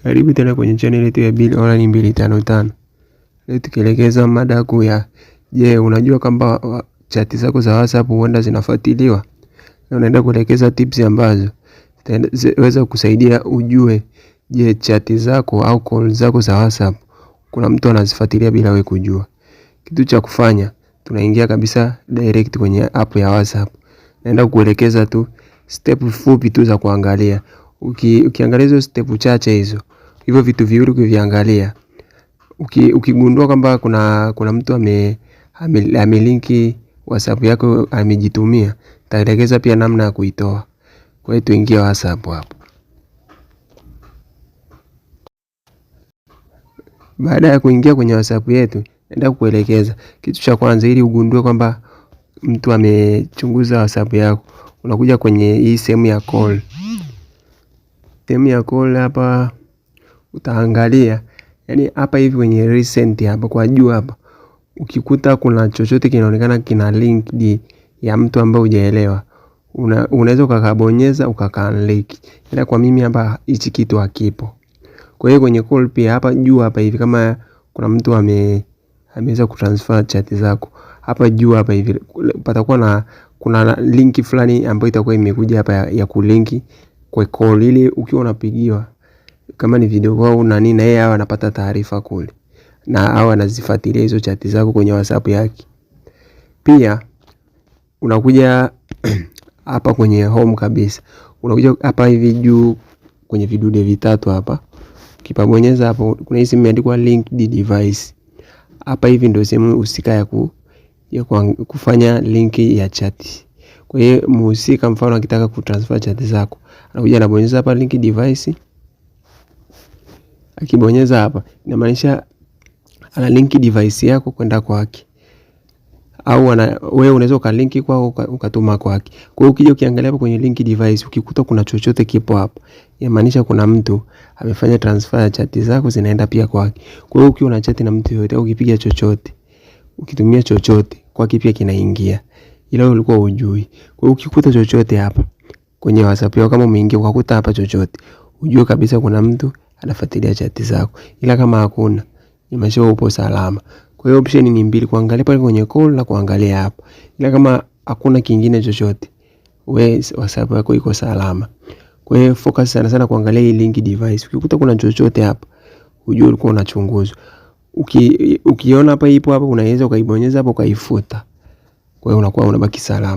Karibu tena kwenye channel yetu ya Bill Online 255. Leo tukielekeza mada kuu ya je, unajua kwamba chati zako za WhatsApp huenda zinafuatiliwa? Na unaenda kuelekeza tips ambazo zitaweza kusaidia ujue je, chati zako au call zako za WhatsApp kuna mtu anazifuatilia bila wewe kujua. Kitu cha kufanya, tunaingia kabisa direct kwenye app ya WhatsApp. Naenda kuelekeza tu step fupi tu za kuangalia. Ukiangalia hizo step chache hizo, hivyo vitu viwili ukiviangalia, ukigundua kwamba kuna mtu amelinki WhatsApp yako amejitumia, taelekeza pia namna ya kuitoa. Kwa hiyo tuingie WhatsApp hapo. Baada ya kuingia kwenye WhatsApp yetu, naenda kuelekeza kitu cha kwanza, ili ugundue kwamba mtu amechunguza WhatsApp yako. Unakuja kwenye hii sehemu ya call. Sehemu ya call hapa utaangalia, yani hapa hivi kwenye recent hapa kwa juu hapa, ukikuta kuna chochote kinaonekana kina link ya mtu ambaye hujaelewa, unaweza ukakabonyeza ukakanlink. Ila kwa mimi hapa hichi kitu hakipo. Kwa hiyo kwenye call pia hapa juu hapa hivi, kama kuna mtu ameweza kutransfer chat zako, hapa juu hapa hivi patakuwa kuna link fulani ambayo itakuwa imekuja hapa ya kulinki kwa call, ili ukiwa unapigiwa kama ni video au na nini, yeye hawa anapata taarifa kule na hawa anazifuatilia hizo chat zako kwenye WhatsApp yake. Pia unakuja hapa kwenye home kabisa, unakuja hapa hivi juu kwenye vidude vitatu hapa, ukipabonyeza hapo kuna hii imeandikwa linked device. Hapa hivi ndio sehemu husika ya kufanya linki ya chat. Kwa hiyo mhusika mfano akitaka kutransfer chat zako, anakuja anabonyeza hapa link device. Akibonyeza hapa inamaanisha ana link device yako kwenda kwake, au wewe unaweza ukalinki kwako ukatuma kwake. Kwa hiyo ukija ukiangalia hapa kwenye link device, ukikuta kuna chochote kipo hapa, inamaanisha kuna mtu amefanya transfer ya chat zako zinaenda pia kwake. Kwa hiyo ukiwa una chat na mtu yote au ukipiga chochote, ukitumia chochote, kwake pia kinaingia, ila ulikuwa hujui. Kwa hiyo ukikuta chochote hapa kwenye WhatsApp yako, kama umeingia ukakuta hapa chochote, ujue kabisa kuna mtu anafuatilia chat zako. Ila kama hakuna, imaanisha upo salama. Kwa hiyo option ni mbili, kuangalia pale kwenye call na kuangalia hapa. Ila kama hakuna kingine chochote, wewe WhatsApp yako iko salama. Kwa hiyo focus sana sana kuangalia hii link device. Ukikuta kuna chochote hapa, ujue ulikuwa unachunguzwa. Ukiona hapa ipo hapa, unaweza ukaibonyeza hapo ukaifuta. Kwa hiyo unakuwa unabaki salama.